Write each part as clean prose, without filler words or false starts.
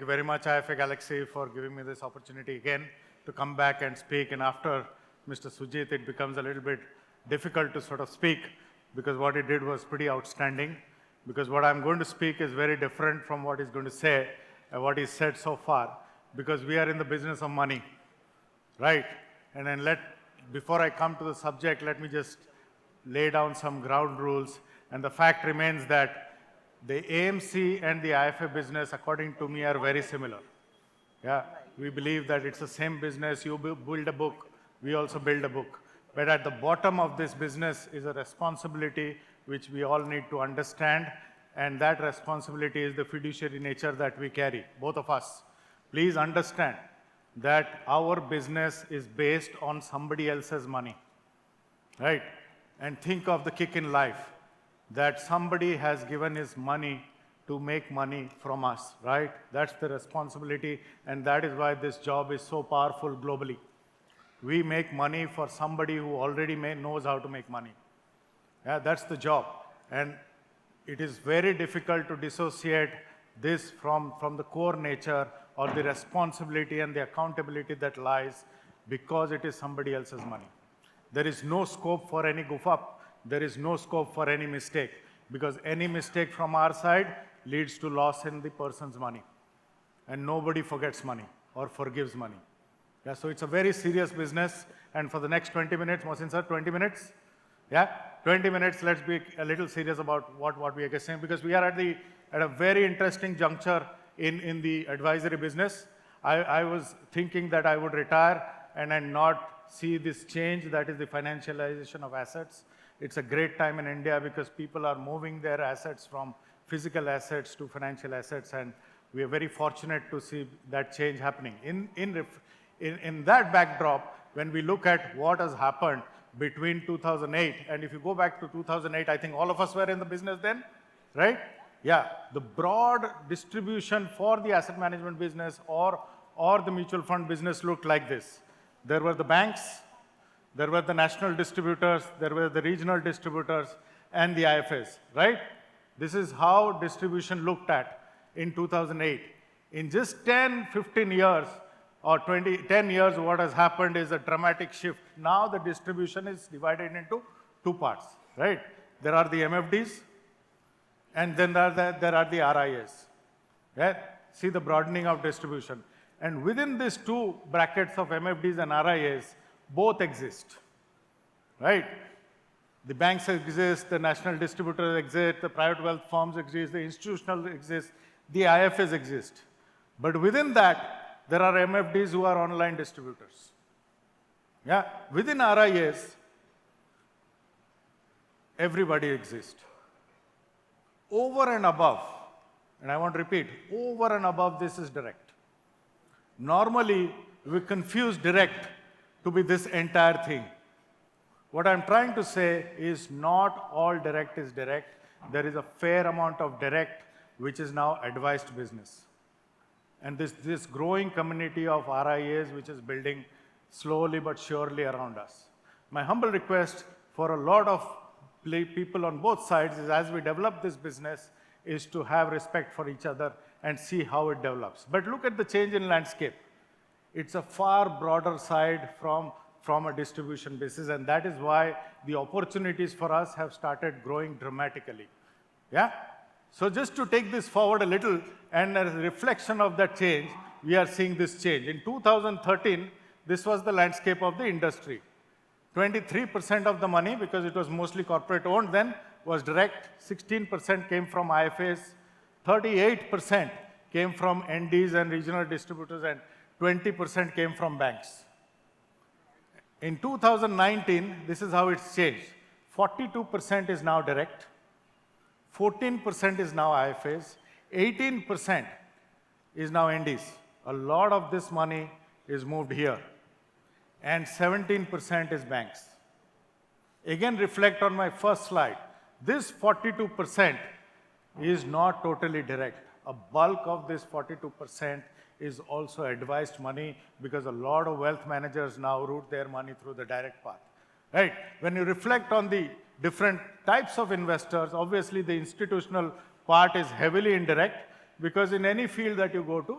very much, IFA Galaxy, for giving me this opportunity again to come back and speak. And after Mr. Sujit, it becomes a little bit difficult to sort of speak because what he did was pretty outstanding. Because what I'm going to speak is very different from what he's going to say and what he's said so far. Because we are in the business of money, right? And then before I come to the subject, let me just lay down some ground rules. And the fact remains that the AMC and the IFA business, according to me, are very similar. Yeah, we believe that it's the same business. You build a book, we also build a book. But at the bottom of this business is a responsibility which we all need to understand. And that responsibility is the fiduciary nature that we carry, both of us. Please understand that our business is based on somebody else's money, right? And think of the kick in life, that somebody has given his money to make money from us, right? That's the responsibility, and that is why this job is so powerful globally. We make money for somebody who already knows how to make money. Yeah, that's the job. And it is very difficult to dissociate this from the core nature or the responsibility and the accountability that lies because it is somebody else's money. There is no scope for any goof up. There is no scope for any mistake because any mistake from our side leads to loss in the person's money. And nobody forgets money or forgives money. Yeah, so it's a very serious business. And for the next 20 minutes, Mohsin sir, 20 minutes? Yeah, 20 minutes, let's be a little serious about what we are saying because we are at a very interesting juncture in the advisory business. I was thinking that I would retire and then not see this change, that is the financialization of assets. It's a great time in India because people are moving their assets from physical assets to financial assets, and we are very fortunate to see that change happening. In that backdrop, when we look at what has happened between 2008, and if you go back to 2008, I think all of us were in the business then, right? Yeah, the broad distribution for the asset management business or the mutual fund business looked like this. There were the banks, there were the national distributors, there were the regional distributors, and the IFAs, right? This is how distribution looked at in 2008. In just 10, 15 years, or 10 years, what has happened is a dramatic shift. Now the distribution is divided into two parts, right? There are the MFDs, and then there are the RIAs. Yeah? See the broadening of distribution. And within these two brackets of MFDs and RIAs, both exist, right? The banks exist, the national distributors exist, the private wealth firms exist, the institutional exist, the IFAs exist. But within that, there are MFDs who are online distributors. Yeah, within RIAs, everybody exists. Over and above, and I want to repeat, over and above this is direct. Normally, we confuse direct to be this entire thing. What I'm trying to say is not all direct is direct. There is a fair amount of direct which is now advised business. And this growing community of RIAs which is building slowly but surely around us. My humble request for a lot of people on both sides is as we develop this business is to have respect for each other and see how it develops. But look at the change in landscape. It's a far broader side from a distribution basis, and that is why the opportunities for us have started growing dramatically. Yeah? So just to take this forward a little, and as a reflection of that change, we are seeing this change. In 2013, this was the landscape of the industry. 23% of the money, because it was mostly corporate owned then, was direct. 16% came from IFAs. 38% came from NDs and regional distributors, and 20% came from banks. In 2019, this is how it's changed. 42% is now direct. 14% is now IFAs. 18% is now NDs. A lot of this money is moved here. And 17% is banks. Again, reflect on my first slide. This 42% is not totally direct. A bulk of this 42% is also advised money because a lot of wealth managers now route their money through the direct path. Right? When you reflect on the different types of investors, obviously the institutional part is heavily indirect because in any field that you go to,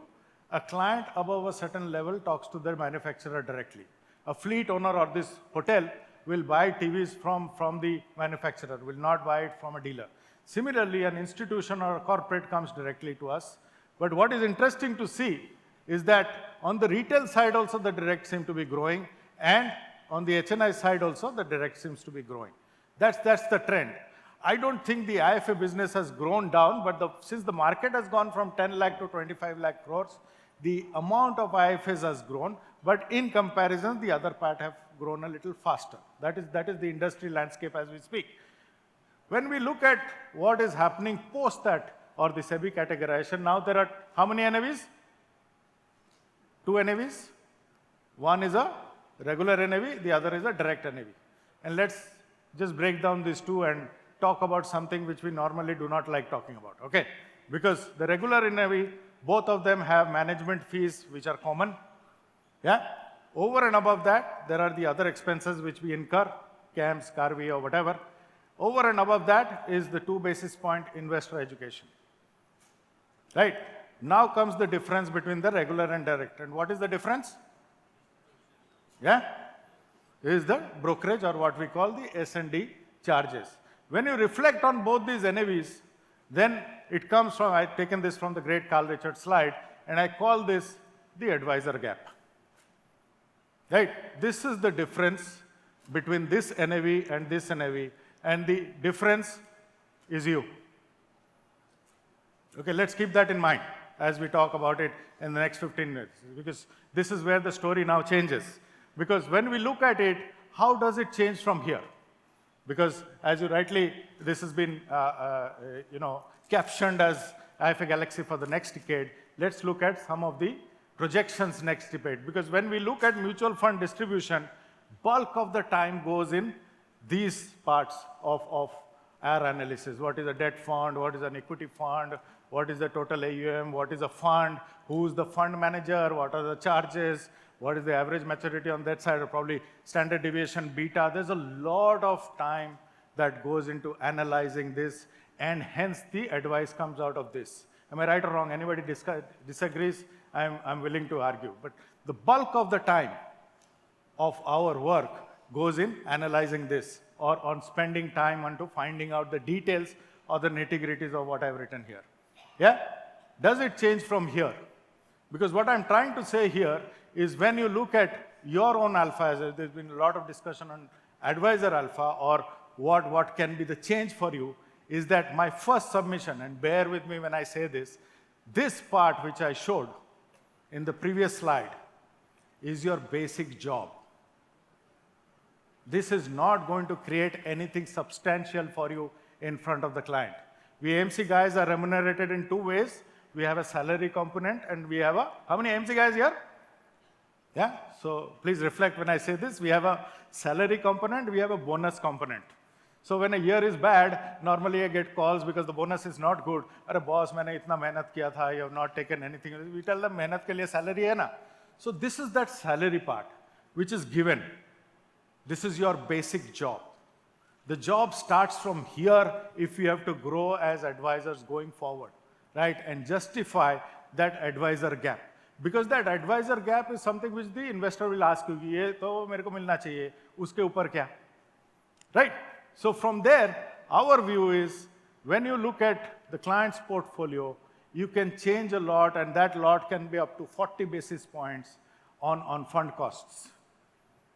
A client above a certain level talks to their manufacturer directly. A fleet owner or this hotel will buy TVs from the manufacturer, will not buy it from a dealer. Similarly, an institution or a corporate comes directly to us. But what is interesting to see is that on the retail side also the direct seem to be growing, and on the HNI side also the direct seems to be growing. That's the trend. I don't think the IFA business has grown down, but since the market has gone from 10 lakh to 25 lakh crores, the amount of IFAs has grown, but in comparison, the other part have grown a little faster. That is the industry landscape as we speak. When we look at what is happening post that, or the SEBI categorization, now there are how many NAVs? 2 NAVs. One is a regular NAV, the other is a direct NAV. And let's just break down these two and talk about something which we normally do not like talking about, okay? Because the regular NAV, both of them have management fees which are common, yeah? Over and above that, there are the other expenses which we incur, CAMs, CARVI or whatever. Over and above that is the 2 basis point investor education, right? Now comes the difference between the regular and direct. And what is the difference? Yeah? Is the brokerage, or what we call the S&D charges. When you reflect on both these NAVs, then it comes from, I've taken this from the great Carl Richards slide, and I call this the advisor gap. Right? This is the difference between this NAV and this NAV, and the difference is you. Okay, let's keep that in mind as we talk about it in the next 15 minutes, because this is where the story now changes. Because when we look at it, how does it change from here? Because as you rightly, this has been captioned as IFA Galaxy for the next decade. Let's look at some of the projections next decade. Because when we look at mutual fund distribution, bulk of the time goes in these parts of our analysis. What is a debt fund? What is an equity fund? What is the total AUM? What is a fund? Who's the fund manager? What are the charges? What is the average maturity on that side? Or probably standard deviation, beta. There's a lot of time that goes into analyzing this, and hence the advice comes out of this. Am I right or wrong? Anybody disagrees? I'm willing to argue. But the bulk of the time of our work goes in analyzing this, or on spending time onto finding out the details or the nitty-gritties of what I've written here. Yeah? Does it change from here? Because what I'm trying to say here is, when you look at your own alpha, there's been a lot of discussion on advisor alpha, or what can be the change for you, is that my first submission, and bear with me when I say this part which I showed in the previous slide is your basic job. This is not going to create anything substantial for you in front of the client. We AMC guys are remunerated in 2 ways. We have a salary component, and we have a, how many AMC guys here? Yeah, so please reflect when I say this. We have a salary component, we have a bonus component. So when a year is bad, normally I get calls because the bonus is not good. Arey boss, maine itna mehnat kiya tha, you have not taken anything. We tell them mehnat ke liye salary hai na. So this is that salary part which is given. This is your basic job. The job starts from here if you have to grow as advisors going forward, right? And justify that advisor gap. Because that advisor gap is something which the investor will ask you, ye to mere ko milna chahiye, uske upar kya? Right? So from there, our view is, when you look at the client's portfolio, you can change a lot, and that lot can be up to 40 basis points on fund costs.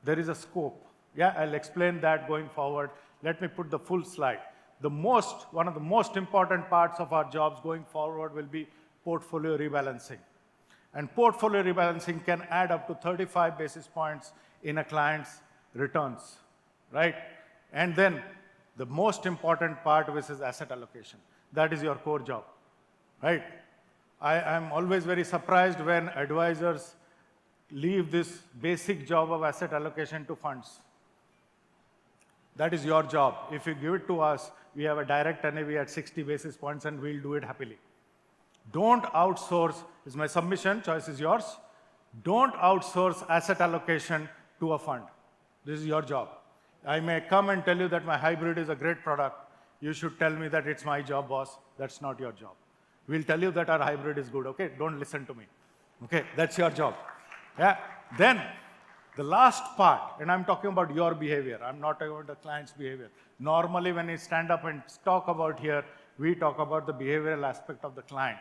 There is a scope. Yeah, I'll explain that going forward. Let me put the full slide. One of the most important parts of our jobs going forward will be portfolio rebalancing. And portfolio rebalancing can add up to 35 basis points in a client's returns, right? And then the most important part, which is asset allocation. That is your core job, right? I am always very surprised when advisors leave this basic job of asset allocation to funds. That is your job. If you give it to us, we have a direct NAV at 60 basis points, and we'll do it happily. Don't outsource, is my submission, choice is yours. Don't outsource asset allocation to a fund. This is your job. I may come and tell you that my hybrid is a great product. You should tell me that it's my job, boss. That's not your job. We'll tell you that our hybrid is good, okay? Don't listen to me. Okay, that's your job. Yeah. Then the last part, and I'm talking about your behavior. I'm not talking about the client's behavior. Normally, when we stand up and talk about here, we talk about the behavioral aspect of the client,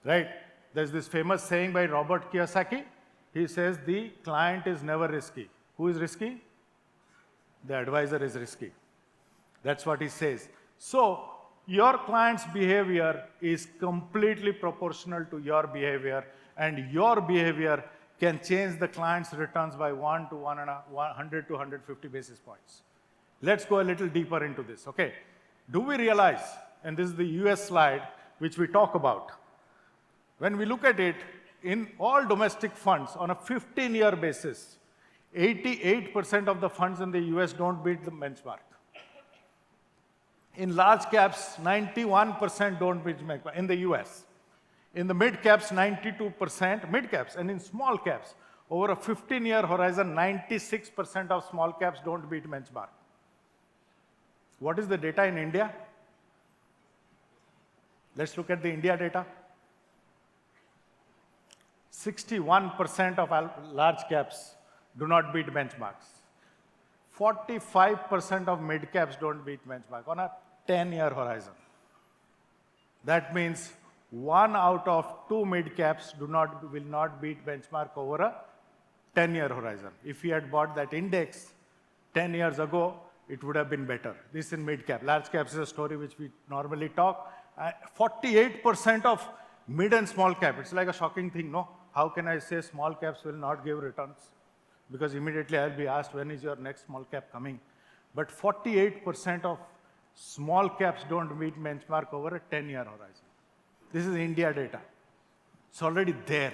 right? There's this famous saying by Robert Kiyosaki. He says the client is never risky. Who is risky? The advisor is risky. That's what he says. So your client's behavior is completely proportional to your behavior, and your behavior can change the client's returns by 100 to 150 basis points. Let's go a little deeper into this, okay? Do we realize, and this is the US slide which we talk about, when we look at it, in all domestic funds on a 15-year basis, 88% of the funds in the US don't beat the benchmark. In large caps, 91% don't beat benchmark in the US. In the mid caps, 92%, mid caps, and in small caps, over a 15-year horizon, 96% of small caps don't beat benchmark. What is the data in India? Let's look at the India data. 61% of large caps do not beat benchmarks. 45% of mid caps don't beat benchmark on a 10-year horizon. That means 1 out of 2 mid caps will not beat benchmark over a 10-year horizon. If we had bought that index 10 years ago, it would have been better. This in mid cap. Large caps is a story which we normally talk. 48% of mid and small cap. It's like a shocking thing, no? How can I say small caps will not give returns? Because immediately I'll be asked, when is your next small cap coming? But 48% of small caps don't meet benchmark over a 10-year horizon. This is India data. It's already there.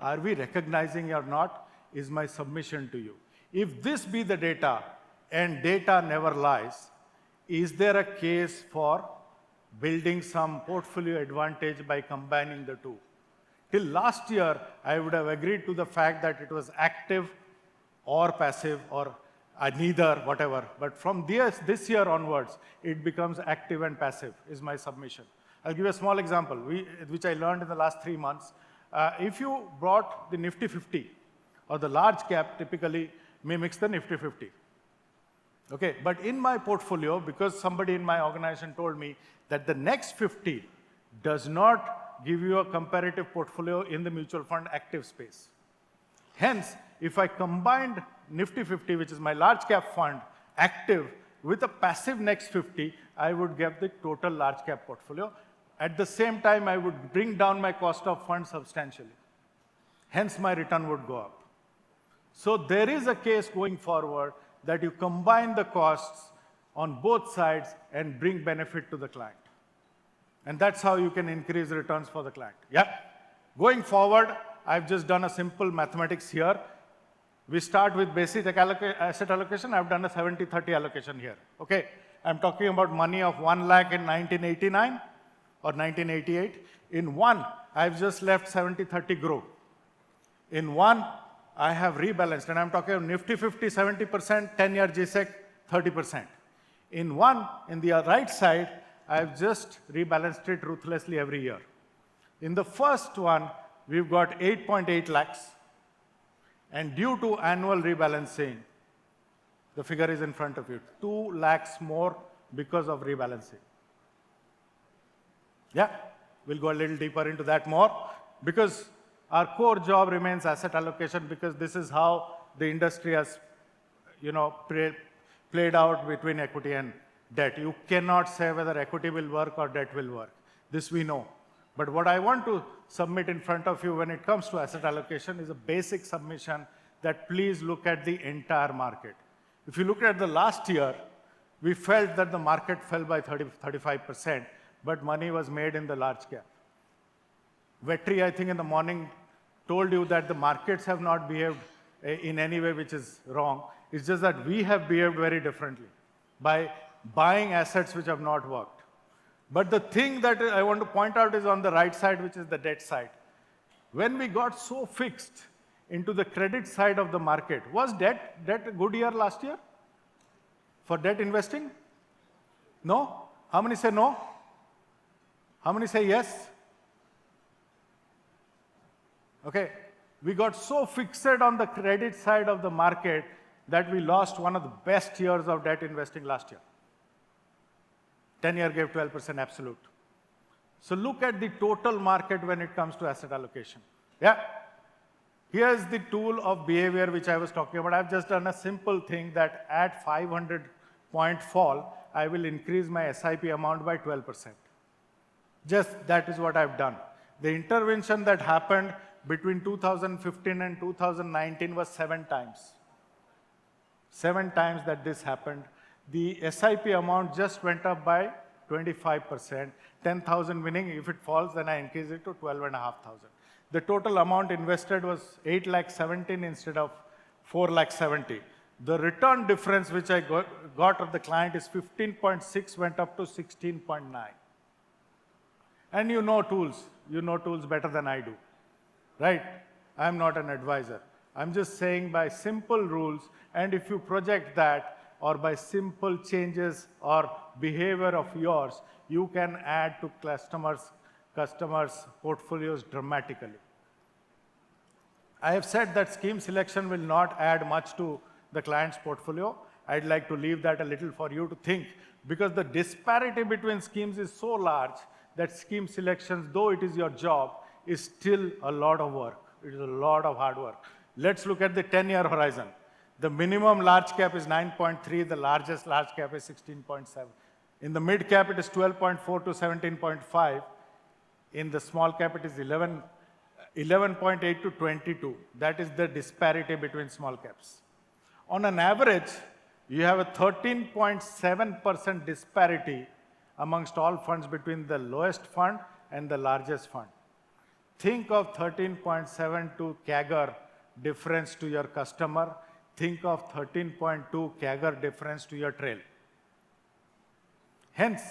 Are we recognizing or not is my submission to you. If this be the data, and data never lies, is there a case for building some portfolio advantage by combining the two? Till last year, I would have agreed to the fact that it was active or passive or neither, whatever. But from this year onwards, it becomes active and passive, is my submission. I'll give you a small example, which I learned in the last 3 months. If you brought the Nifty 50, or the large cap typically mimics the Nifty 50. Okay, but in my portfolio, because somebody in my organization told me that the next 50 does not give you a comparative portfolio in the mutual fund active space. Hence, if I combined Nifty 50, which is my large cap fund, active, with a passive next 50, I would get the total large cap portfolio. At the same time, I would bring down my cost of funds substantially. Hence, my return would go up. So there is a case going forward that you combine the costs on both sides and bring benefit to the client. And that's how you can increase returns for the client. Yeah. Going forward, I've just done a simple mathematics here. We start with basic asset allocation. I've done a 70-30 allocation here. Okay. I'm talking about money of 1 lakh in 1989 or 1988. In one, I've just left 70-30 grow. In one, I have rebalanced, and I'm talking Nifty 50, 70%, 10-year GSEC, 30%. In one, in the right side, I've just rebalanced it ruthlessly every year. In the first one, we've got 8.8 lakhs. And due to annual rebalancing, the figure is in front of you, 2 lakhs more because of rebalancing. Yeah, we'll go a little deeper into that more, because our core job remains asset allocation, because this is how the industry has, played out between equity and debt. You cannot say whether equity will work or debt will work. This we know. But what I want to submit in front of you when it comes to asset allocation is a basic submission that please look at the entire market. If you look at the last year, we felt that the market fell by 35%, but money was made in the large cap. Vetri, I think in the morning, told you that the markets have not behaved in any way which is wrong. It's just that we have behaved very differently by buying assets which have not worked. But the thing that I want to point out is on the right side, which is the debt side. When we got so fixed into the credit side of the market, was debt a good year last year for debt investing? No? How many say no? How many say yes? Okay? We got so fixated on the credit side of the market that we lost one of the best years of debt investing last year. 10-year gave 12% absolute. So look at the total market when it comes to asset allocation. Yeah? Here's the tool of behavior which I was talking about. I've just done a simple thing that at 500-point fall, I will increase my SIP amount by 12%. Just that is what I've done. The intervention that happened between 2015 and 2019 was 7 times. 7 times that this happened. The SIP amount just went up by 25%. 10,000 winning. If it falls, then I increase it to 12,500. The total amount invested was 8,17,000 instead of 4,70,000. The return difference which I got of the client is 15.6 went up to 16.9. And you know tools better than I do, right? I'm not an advisor. I'm just saying by simple rules, and if you project that, or by simple changes or behavior of yours, you can add to customers' portfolios dramatically. I have said that scheme selection will not add much to the client's portfolio. I'd like to leave that a little for you to think, because the disparity between schemes is so large that scheme selections, though it is your job, is still a lot of work. It is a lot of hard work. Let's look at the 10-year horizon. The minimum large cap is 9.3, the largest large cap is 16.7. In the mid cap, it is 12.4 to 17.5. In the small cap, it is 11.8 to 22. That is the disparity between small caps. On an average, you have a 13.7% disparity amongst all funds between the lowest fund and the largest fund. Think of 13.72 CAGR difference to your customer. Think of 13.2 CAGR difference to your trail. Hence,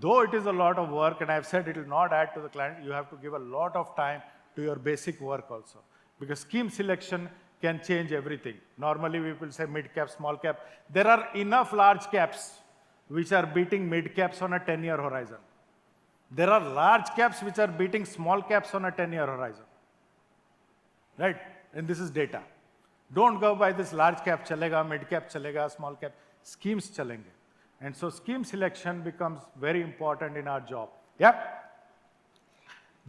though it is a lot of work, and I've said it will not add to the client, you have to give a lot of time to your basic work also. Because scheme selection can change everything. Normally, we will say mid-cap, small cap. There are enough large caps which are beating mid-caps on a 10-year horizon. There are large caps which are beating small caps on a 10-year horizon. Right? And this is data. Don't go by this large cap chalega, mid cap chalega, small cap. Schemes chalenge. And so scheme selection becomes very important in our job. Yeah?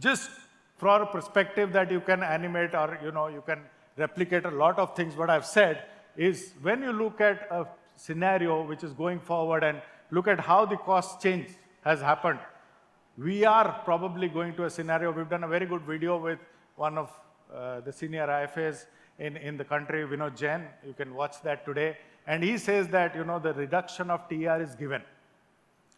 Just for a perspective that you can animate or you can replicate a lot of things, what I've said is when you look at a scenario which is going forward and look at how the cost change has happened, we are probably going to a scenario. We've done a very good video with one of the senior IFAs in the country, Vinod Jain. You can watch that today. And he says that, the reduction of TR is given.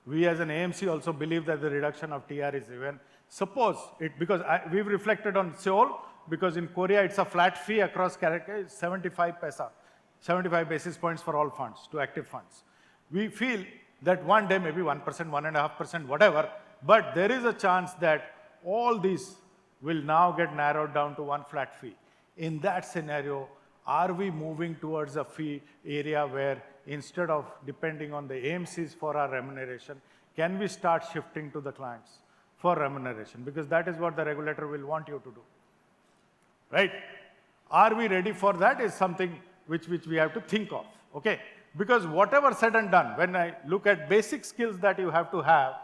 We as an AMC also believe that the reduction of TR is given. Suppose it, because we've reflected on Seoul, because in Korea it's a flat fee across 75 paisa, 75 basis points for all funds, to active funds. We feel that one day, maybe 1%, 1.5%, whatever, but there is a chance that all these will now get narrowed down to one flat fee. In that scenario, are we moving towards a fee area where instead of depending on the AMCs for our remuneration, can we start shifting to the clients for remuneration? Because that is what the regulator will want you to do. Right? Are we ready for that is something which we have to think of. Okay? Because whatever said and done, when I look at basic skills that you have to have,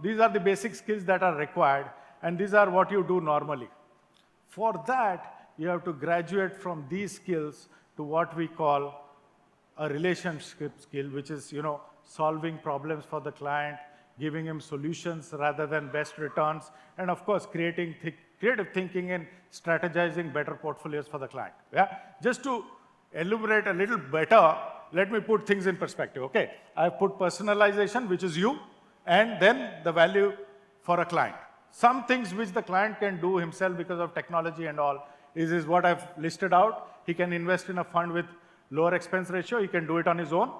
these are the basic skills that are required, and these are what you do normally. For that, you have to graduate from these skills to what we call a relationship skill, which is, solving problems for the client, giving him solutions rather than best returns, and of course, creative thinking and strategizing better portfolios for the client. Yeah? Just to elaborate a little better, let me put things in perspective, okay? I've put personalization, which is you, and then the value for a client. Some things which the client can do himself because of technology and all is what I've listed out. He can invest in a fund with lower expense ratio. He can do it on his own.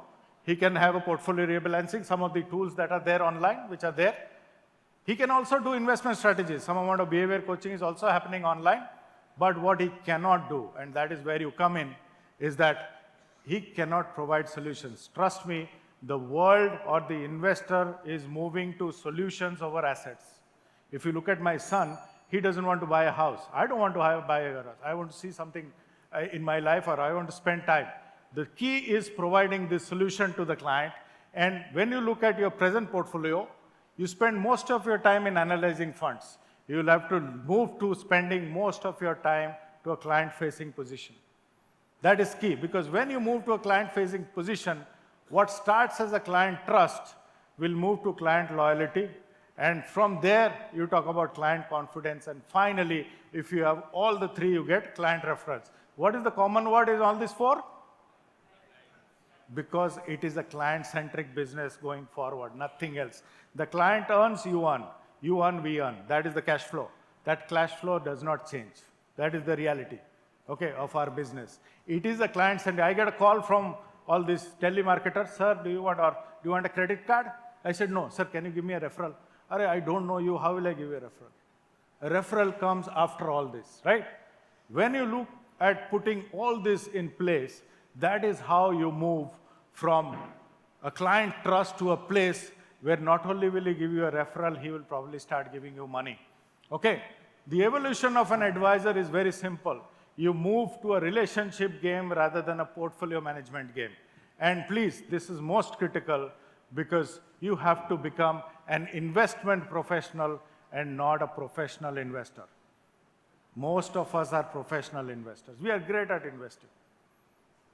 He can have a portfolio rebalancing, some of the tools that are there online, which are there. He can also do investment strategies. Some amount of behavior coaching is also happening online. But what he cannot do, and that is where you come in, is that he cannot provide solutions. Trust me, the world or the investor is moving to solutions over assets. If you look at my son, He doesn't want to buy a house. I don't want to buy a house. I want to see something in my life, or I want to spend time. The key is providing this solution to the client. And when you look at your present portfolio, you spend most of your time in analyzing funds. You will have to move to spending most of your time to a client-facing position. That is key, because when you move to a client-facing position, what starts as a client trust will move to client loyalty. And from there, you talk about client confidence. And finally, if you have all the three, you get client reference. What is the common word in all this for? Because it is a client-centric business going forward, nothing else. The client earns, you earn. You earn, we earn. That is the cash flow. That cash flow does not change. That is the reality, okay, of our business. It is a client-centric. I get a call from all these telemarketers, sir, do you want a credit card? I said, no. Sir, can you give me a referral? I don't know you. How will I give you a referral? A referral comes after all this, right? When you look at putting all this in place, that is how you move from a client trust to a place where not only will he give you a referral, he will probably start giving you money. Okay? The evolution of an advisor is very simple. You move to a relationship game rather than a portfolio management game. And please, this is most critical because you have to become an investment professional and not a professional investor. Most of us are professional investors. We are great at investing.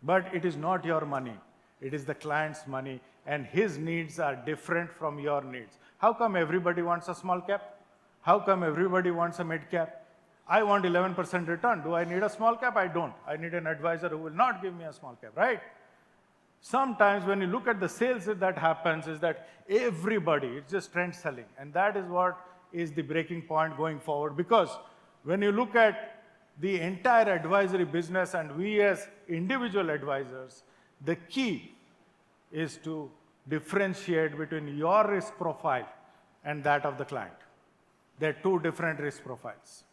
But it is not your money. It is the client's money, and his needs are different from your needs. How come everybody wants a small cap? How come everybody wants a mid cap? I want 11% return. Do I need a small cap? I don't. I need an advisor who will not give me a small cap, right? Sometimes when you look at the sales that happens is that everybody, it's just trend selling. And that is what is the breaking point going forward. Because when you look at the entire advisory business and we as individual advisors, the key is to differentiate between your risk profile and that of the client. They're two different risk profiles.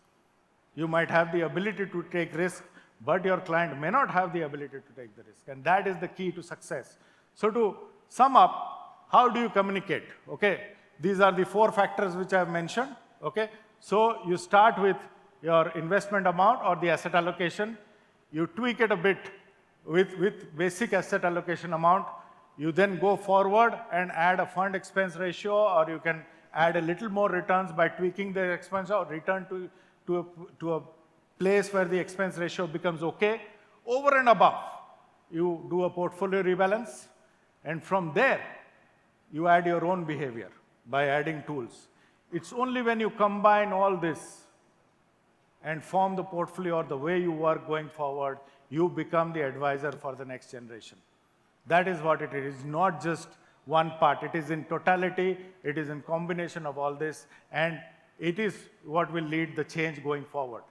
You might have the ability to take risk, but your client may not have the ability to take the risk. And that is the key to success. So to sum up, how do you communicate? Okay, these are the 4 factors which I have mentioned. Okay, so you start with your investment amount or the asset allocation. You tweak it a bit with basic asset allocation amount. You then go forward and add a fund expense ratio, or you can add a little more returns by tweaking the expense or return to a place where the expense ratio becomes okay. Over and above, you do a portfolio rebalance, and from there, you add your own behavior by adding tools. It's only when you combine all this and form the portfolio or the way you work going forward, you become the advisor for the next generation. That is what it is. It's not just one part. It is in totality. It is in combination of all this. And it is what will lead the change going forward.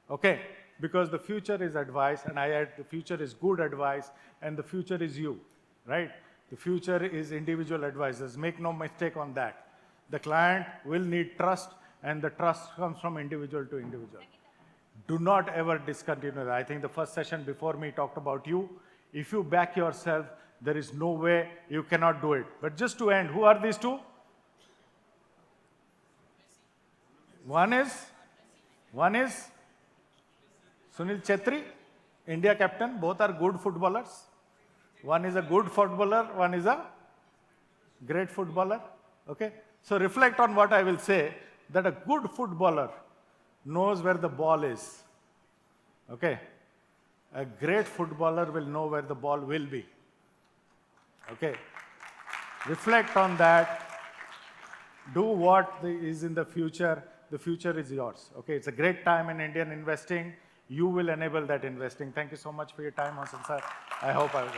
Okay? Because the future is advice, and I add the future is good advice, and the future is you, right? The future is individual advisors. Make no mistake on that. The client will need trust, and the trust comes from individual to individual. Do not ever discontinue that. I think the first session before me talked about you. If you back yourself, there is no way you cannot do it. But just to end, who are these two? One is Sunil Chetri, India captain. Both are good footballers. One is a good footballer, one is a great footballer. Okay? So reflect on what I will say, that a good footballer knows where the ball is. Okay? A great footballer will know where the ball will be. Okay? Reflect on that. Do what is in the future. The future is yours. Okay? It's a great time in Indian investing. You will enable that investing. Thank you so much for your time, Hasan sir. I hope I was.